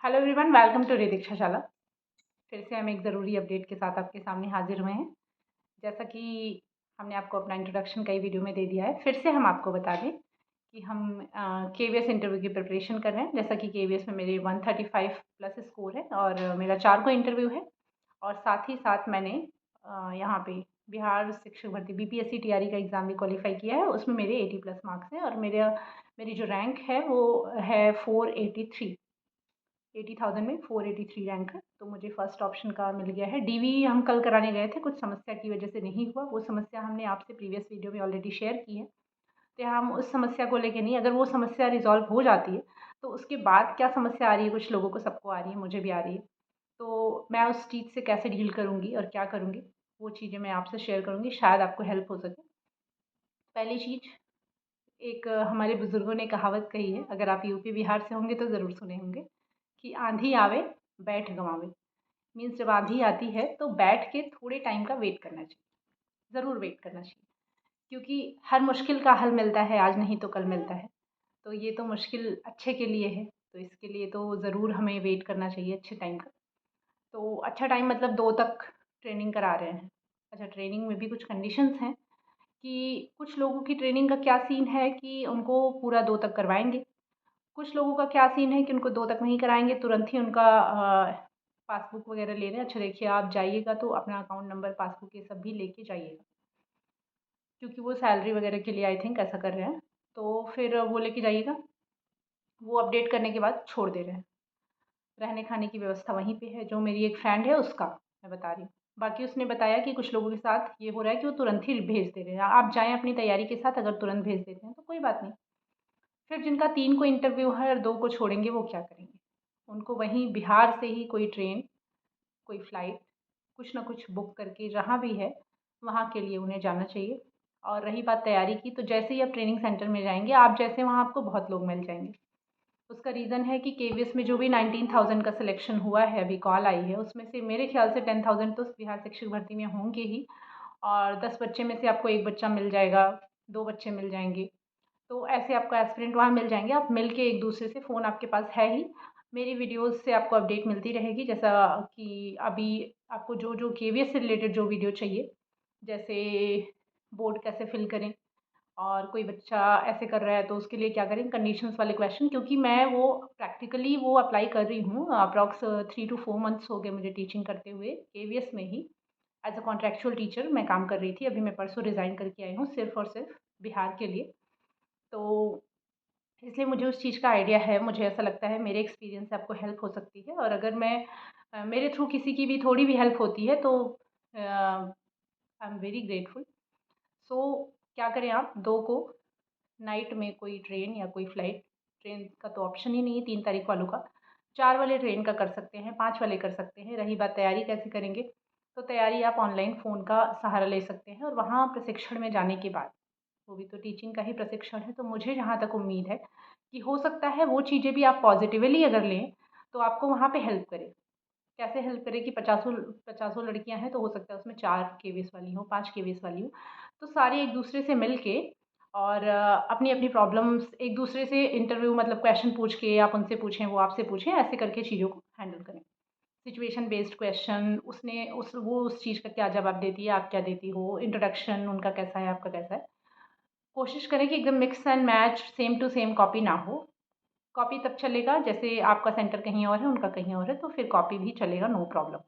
Hello everyone, welcome to दीक्षा शाला। फिर से हम एक ज़रूरी अपडेट के साथ आपके सामने हाजिर हुए हैं। जैसा कि हमने आपको अपना इंट्रोडक्शन कई वीडियो में दे दिया है, फिर से हम आपको बता दें कि हम केवीएस इंटरव्यू की प्रिपरेशन कर रहे हैं। जैसा कि केवीएस में मेरे 135 प्लस स्कोर है और मेरा 4 को इंटरव्यू है। और साथ ही साथ मैंने यहाँ पे बिहार शिक्षक भर्ती बीपीएससी टीआरई का एग्ज़ाम भी क्वालिफाई किया है। उसमें मेरे 80 प्लस मार्क्स हैं और मेरी जो रैंक है वो है 483। 80,000 में 483 रैंक है, तो मुझे फर्स्ट ऑप्शन का मिल गया है। डीवी हम कल कराने गए थे, कुछ समस्या की वजह से नहीं हुआ। वो समस्या हमने आपसे प्रीवियस वीडियो में ऑलरेडी शेयर की है, तो हम उस समस्या को लेके नहीं, अगर वो समस्या रिजॉल्व हो जाती है तो उसके बाद क्या समस्या आ रही है, कुछ लोगों को, सबको आ रही है, मुझे भी आ रही है, तो मैं उस चीज़ से कैसे डील करूँगी और क्या करूँगी, वो चीज़ें मैं आपसे शेयर करूँगी, शायद आपको हेल्प हो सके। पहली चीज़, एक हमारे बुज़ुर्गों ने कहावत कही है, अगर आप यूपी बिहार से होंगे तो ज़रूर सुने होंगे, कि आंधी आवे बैठ गंवावे। मीन्स जब आंधी आती है तो बैठ के थोड़े टाइम का वेट करना चाहिए, ज़रूर वेट करना चाहिए, क्योंकि हर मुश्किल का हल मिलता है, आज नहीं तो कल मिलता है। तो ये तो मुश्किल अच्छे के लिए है, तो इसके लिए तो ज़रूर हमें वेट करना चाहिए अच्छे टाइम का। तो अच्छा टाइम मतलब 2 तक ट्रेनिंग करा रहे हैं। अच्छा, ट्रेनिंग में भी कुछ कंडीशंस हैं कि कुछ लोगों की ट्रेनिंग का क्या सीन है कि उनको पूरा 2 तक करवाएँगे। कुछ लोगों का क्या सीन है कि उनको 2 तक नहीं कराएँगे, तुरंत ही उनका पासबुक वगैरह ले रहे हैं। अच्छा देखिए, आप जाइएगा तो अपना अकाउंट नंबर, पासबुक ये सब भी लेके जाइएगा, क्योंकि वो सैलरी वगैरह के लिए आई थिंक ऐसा कर रहे हैं। तो फिर वो लेके जाइएगा, वो अपडेट करने के बाद छोड़ दे रहे हैं। रहने खाने की व्यवस्था वहीं पे है, जो मेरी एक फ्रेंड है उसका मैं बता रही हूँ। बाकी उसने बताया कि कुछ लोगों के साथ ये हो रहा है कि वो तुरंत ही भेज दे रहे हैं। आप जाएँ अपनी तैयारी के साथ, अगर तुरंत भेज देते हैं तो कोई बात नहीं। फिर जिनका 3 को इंटरव्यू है और 2 को छोड़ेंगे, वो क्या करेंगे? उनको वहीं बिहार से ही कोई ट्रेन, कोई फ़्लाइट, कुछ ना कुछ बुक करके जहाँ भी है, वहाँ के लिए उन्हें जाना चाहिए। और रही बात तैयारी की, तो जैसे ही आप ट्रेनिंग सेंटर में जाएँगे, आप जैसे वहाँ आपको बहुत लोग मिल जाएँगे। उसका रीज़न है कि केवीएस में जो भी 19,000 का सिलेक्शन हुआ है, अभी कॉल आई है, उसमें से मेरे ख़्याल से 10,000 तो बिहार शिक्षक भर्ती में होंगे ही, और 10 बच्चे में से आपको 1 बच्चा मिल जाएगा, 2 बच्चे मिल जाएँगे। तो ऐसे आपको एस्पिरेंट वहाँ मिल जाएँगे, आप मिल के एक-दूसरे से, फ़ोन आपके पास है ही, मेरी वीडियोज़ से आपको अपडेट मिलती रहेगी। जैसा कि अभी आपको जो केवीएस से रिलेटेड जो वीडियो चाहिए, जैसे बोर्ड कैसे फिल करें, और कोई बच्चा ऐसे कर रहा है तो उसके लिए क्या करें, कंडीशंस वाले क्वेश्चन, क्योंकि मैं वो प्रैक्टिकली वो अप्लाई कर रही हूँ। अप्रॉक्स 3 टू 4 मंथ्स हो गए मुझे टीचिंग करते हुए, केवीएस में ही एज़ अ कॉन्ट्रैक्चुअल टीचर मैं काम कर रही थी। अभी मैं परसों रिज़ाइन करके आई हूँ, सिर्फ़ और सिर्फ बिहार के लिए। तो इसलिए मुझे उस चीज़ का आइडिया है, मुझे ऐसा लगता है मेरे एक्सपीरियंस से आपको हेल्प हो सकती है, और अगर मेरे थ्रू किसी की भी थोड़ी भी हेल्प होती है तो आई एम वेरी ग्रेटफुल। सो क्या करें आप, 2 को नाइट में कोई ट्रेन या कोई फ़्लाइट, ट्रेन का तो ऑप्शन ही नहीं है 3 तारीख वालों का, 4 वाले ट्रेन का कर सकते हैं, 5 वाले कर सकते हैं। रही बात तैयारी कैसे करेंगे, तो तैयारी आप ऑनलाइन फ़ोन का सहारा ले सकते हैं, और वहाँ प्रशिक्षण में जाने के बाद, वो भी तो टीचिंग का ही प्रशिक्षण है, तो मुझे जहाँ तक उम्मीद है कि हो सकता है वो चीज़ें भी आप पॉज़िटिवली अगर लें, तो आपको वहाँ पे हेल्प करे। कैसे हेल्प करे कि पचासों पचासों लड़कियाँ हैं, तो हो सकता है उसमें 4 केवीएस वाली हों, 5 केवीएस वाली हों। तो सारी एक-दूसरे से मिल के, और अपनी-अपनी प्रॉब्लम्स एक-दूसरे से इंटरव्यू मतलब क्वेश्चन पूछ के, आप उनसे पूछें, वो आपसे पूछें, ऐसे करके चीज़ों को हैंडल करें। सिचुएशन बेस्ड क्वेश्चन, उसने उस चीज़ का क्या जवाब देती है, आप क्या देती हो, इंट्रोडक्शन उनका कैसा है, आपका कैसा है। कोशिश करें कि एकदम mix and match, same to same copy ना हो। कॉपी तब चलेगा जैसे आपका सेंटर कहीं और है, उनका कहीं और है, तो फिर कॉपी भी चलेगा, नो प्रॉब्लम।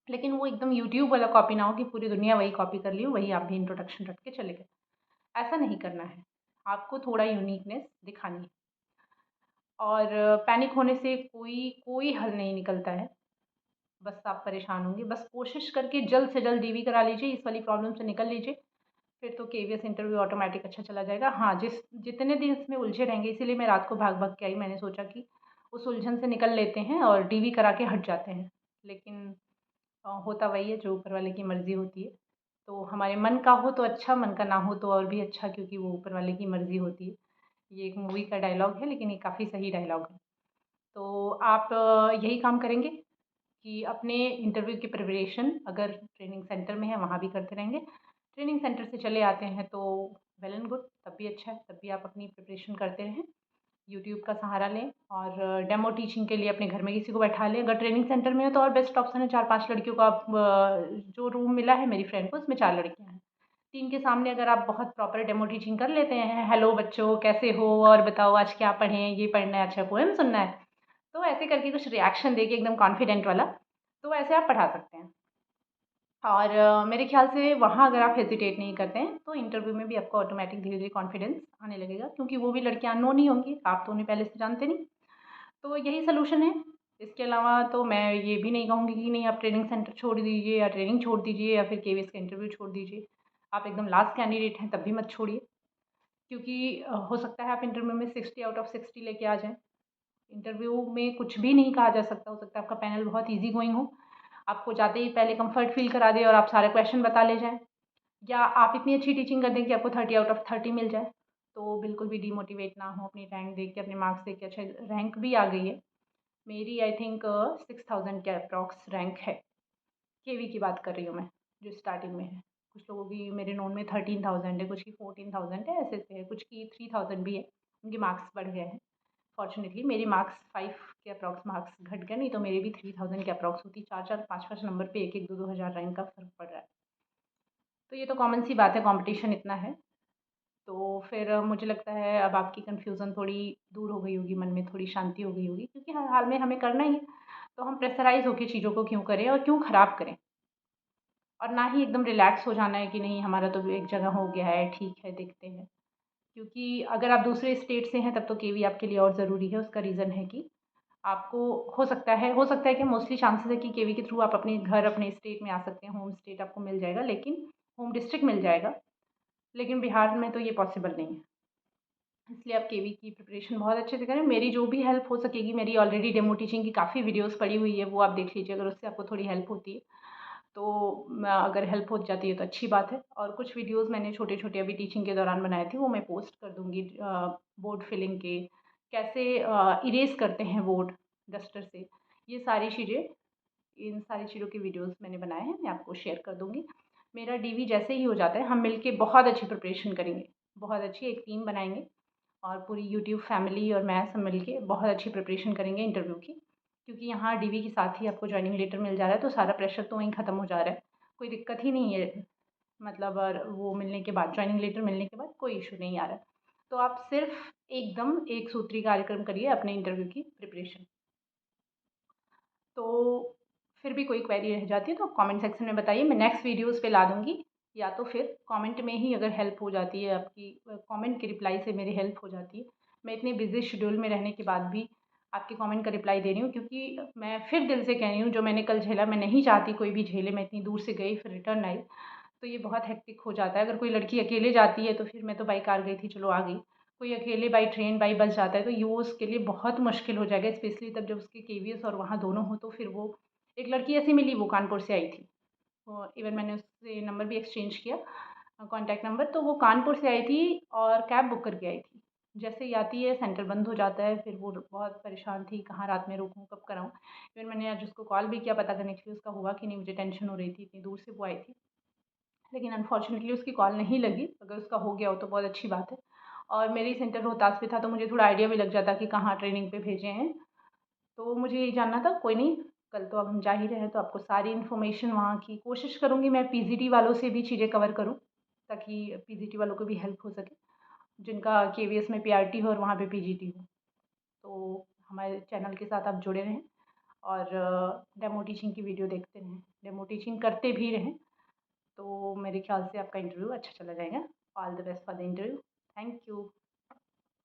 लेकिन वो एकदम यूट्यूब वाला कॉपी ना हो कि पूरी दुनिया वही कॉपी कर ली हो, वही आप भी इंट्रोडक्शन रख के चले गए। ऐसा नहीं करना है, आपको थोड़ा यूनिकनेस दिखानी है। और पैनिक होने से कोई कोई हल नहीं निकलता है, बस आप परेशान होंगे। बस कोशिश करके जल्द से जल्द डीवी करा लीजिए, इस वाली प्रॉब्लम से निकल लीजिए, फिर तो केवीएस इंटरव्यू ऑटोमेटिक अच्छा चला जाएगा। हाँ, जितने दिन इसमें उलझे रहेंगे, इसीलिए मैं रात को भाग-भाग के आई, मैंने सोचा कि उस उलझन से निकल लेते हैं और डीवी करा के हट जाते हैं। लेकिन होता वही है जो ऊपर वाले की मर्ज़ी होती है। तो हमारे मन का हो तो अच्छा, मन का ना हो तो और भी अच्छा, क्योंकि वो ऊपर वाले की मर्ज़ी होती है। ये एक मूवी का डायलॉग है, लेकिन ये काफ़ी सही डायलॉग है। तो आप यही काम करेंगे कि अपने इंटरव्यू की प्रिपरेशन अगर ट्रेनिंग सेंटर में है, वहाँ भी करते रहेंगे। ट्रेनिंग सेंटर से चले आते हैं तो वेल एंड गुड, तब भी अच्छा है, तब भी आप अपनी प्रिपरेशन करते रहें। यूट्यूब का सहारा लें और डेमो टीचिंग के लिए अपने घर में किसी को बैठा लें। अगर ट्रेनिंग सेंटर में हो तो और बेस्ट ऑप्शन है, 4-5 लड़कियों का आप जो रूम मिला है मेरी फ्रेंड को, उसमें 4 लड़कियाँ हैं। 3 के सामने अगर आप बहुत प्रॉपर डेमो टीचिंग कर लेते हैं, हेलो बच्चों कैसे हो और बताओ आज क्या पढ़ें, ये पढ़ना है, अच्छा पोएम सुनना है, तो ऐसे करके कुछ रिएक्शन देके एकदम कॉन्फिडेंट वाला, तो ऐसे आप पढ़ा सकते हैं। और मेरे ख्याल से वहाँ अगर आप हेजिटेट नहीं करते हैं तो इंटरव्यू में भी आपको ऑटोमेटिक धीरे-धीरे कॉन्फिडेंस आने लगेगा, क्योंकि वो भी लड़कियाँ अननोन ही होंगी, आप तो उन्हें पहले से जानते नहीं। तो यही सॉल्यूशन है। इसके अलावा तो मैं ये भी नहीं कहूँगी कि नहीं आप ट्रेनिंग सेंटर छोड़ दीजिए या ट्रेनिंग छोड़ दीजिए या फिर केवीएस का इंटरव्यू छोड़ दीजिए। आप एकदम लास्ट कैंडिडेट हैं तब भी मत छोड़िए, क्योंकि हो सकता है आप इंटरव्यू में 60 आउट ऑफ 60 लेके आ जाएँ। इंटरव्यू में कुछ भी नहीं कहा जा सकता, हो सकता है आपका पैनल बहुत ईज़ी गोइंग हो, आपको जाते ही पहले कम्फर्ट फ़ील करा दे और आप सारे क्वेश्चन बता ले जाएँ, या आप इतनी अच्छी टीचिंग कर दें कि आपको 30 आउट ऑफ 30 मिल जाए। तो बिल्कुल भी डिमोटिवेट ना हो, अपनी रैंक देख के, अपने मार्क्स देख के। अच्छा रैंक भी आ गई है मेरी, आई थिंक 6000 के अप्रॉक्स रैंक है। केवी की बात कर रही हूँ मैं, जो स्टार्टिंग में है। कुछ लोगों की मेरे नोन में 13,000 है, कुछ की 14,000 है, ऐसे-ऐसे है, कुछ की 3000 भी है। उनके मार्क्स बढ़ गए हैं। फॉर्च्यूनेटली मेरी मार्क्स 5 के अप्रॉक्स मार्क्स घट गए, नहीं तो मेरी भी 3000 के अप्रॉक्स होती। 4-4 5-5 नंबर पे 1-1 2-2 हज़ार रैंक का फ़र्क पड़ रहा है। तो ये तो कॉमन सी बात है, कॉम्पिटिशन इतना है। तो फिर मुझे लगता है अब आपकी कन्फ्यूज़न थोड़ी दूर हो गई होगी, मन में थोड़ी शांति हो गई होगी, क्योंकि हर हाल में हमें करना ही है। तो हम प्रेशराइज़ होके चीज़ों को क्यों करें और क्यों ख़राब करें? और ना ही एकदम रिलैक्स हो जाना है कि नहीं हमारा तो एक जगह हो गया है, ठीक है, देखते हैं। क्योंकि अगर आप दूसरे स्टेट से हैं तब तो केवी आपके लिए और ज़रूरी है। उसका रीज़न है कि आपको हो सकता है कि मोस्टली चांसेस है कि केवी के थ्रू आप अपने घर, अपने स्टेट में आ सकते हैं, होम स्टेट आपको मिल जाएगा, लेकिन होम डिस्ट्रिक्ट मिल जाएगा, लेकिन बिहार में तो ये पॉसिबल नहीं है। इसलिए आप केवी की प्रिपरेशन बहुत अच्छे से करें। मेरी जो भी हेल्प हो सकेगी, मेरी ऑलरेडी डेमो टीचिंग की काफ़ी वीडियोज़ पड़ी हुई है, वो आप देख लीजिए, अगर उससे आपको थोड़ी हेल्प होती है। तो अगर हेल्प हो जाती है तो अच्छी बात है। और कुछ वीडियोज़ मैंने छोटे-छोटे अभी टीचिंग के दौरान बनाए थे, वो मैं पोस्ट कर दूँगी। बोर्ड फिलिंग के, कैसे इरेज़ करते हैं बोर्ड डस्टर से, ये सारी चीज़ें, इन सारी चीज़ों के वीडियोज़ मैंने बनाए हैं, मैं आपको शेयर कर दूँगी। मेरा डीवी जैसे ही हो जाता है, हम मिलके बहुत अच्छी प्रिपरेशन करेंगे, बहुत अच्छी एक टीम बनाएँगे और पूरी यूट्यूब फैमिली और मैं सब मिलके बहुत अच्छी प्रिपरेशन करेंगे इंटरव्यू की। क्योंकि यहाँ डीवी के साथ ही आपको जॉइनिंग लेटर मिल जा रहा है, तो सारा प्रेशर तो वहीं ख़त्म हो जा रहा है। कोई दिक्कत ही नहीं है, मतलब और वो मिलने के बाद, जॉइनिंग लेटर मिलने के बाद कोई इश्यू नहीं आ रहा है। तो आप सिर्फ़ एकदम एक सूत्री कार्यक्रम करिए अपने इंटरव्यू की प्रिपरेशन। तो फिर भी कोई क्वेरी रह जाती है तो आप कमेंट सेक्शन में बताइए, मैं नेक्स्ट वीडियोज़ पे ला दूँगी, या तो फिर कमेंट में ही अगर हेल्प हो जाती है आपकी, कमेंट के रिप्लाई से मेरी हेल्प हो जाती है। मैं इतने बिज़ी शेड्यूल में रहने के बाद भी आपके कमेंट का रिप्लाई दे रही हूँ, क्योंकि मैं फिर दिल से कह रही हूँ, जो मैंने कल झेला मैं नहीं चाहती कोई भी झेले। मैं इतनी दूर से गई फिर रिटर्न आई, तो ये बहुत हेक्टिक हो जाता है। अगर कोई लड़की अकेले जाती है तो फिर, मैं तो बाई कार गई थी, चलो आ गई। कोई अकेले बाई ट्रेन, बाई बस जाता है तो ये वो उसके लिए बहुत मुश्किल हो जाएगा, स्पेशली तब जब उसके केवीएस और वहाँ दोनों हो। तो फिर वो एक लड़की ऐसी मिली, वो कानपुर से आई थी, इवन मैंने उससे नंबर भी एक्सचेंज किया, कॉन्टैक्ट नंबर। तो वो कानपुर से आई थी और कैब बुक करके आई थी। जैसे ही आती है सेंटर बंद हो जाता है, फिर वो बहुत परेशान थी, कहाँ रात में रुकूँ, कब कराऊँ। फिर मैंने आज उसको कॉल भी किया पता करने के लिए उसका हुआ कि नहीं, मुझे टेंशन हो रही थी, इतनी दूर से वो आई थी। लेकिन अनफॉर्चुनेटली उसकी कॉल नहीं लगी। अगर उसका हो गया हो तो बहुत अच्छी बात है। और मेरी सेंटर रोहतास पे था, तो मुझे थोड़ा आइडिया भी लग जाता कि कहाँ ट्रेनिंग पे भेजे हैं। तो मुझे यही जानना था। कोई नहीं, कल तो अब हम जा ही रहे हैं, तो आपको सारी इन्फॉर्मेशन वहाँ की कोशिश करूँगी मैं पीजीटी वालों से भी चीज़ें कवर करूँ, ताकि पीजीटी वालों को भी हेल्प हो सके, जिनका केवीएस में पीआरटी हो और वहाँ पे पीजीटी हो। तो हमारे चैनल के साथ आप जुड़े रहें और डेमो टीचिंग की वीडियो देखते रहें, डेमो टीचिंग करते भी रहें। तो मेरे ख्याल से आपका इंटरव्यू अच्छा चला जाएगा। All the best for the interview. Thank you.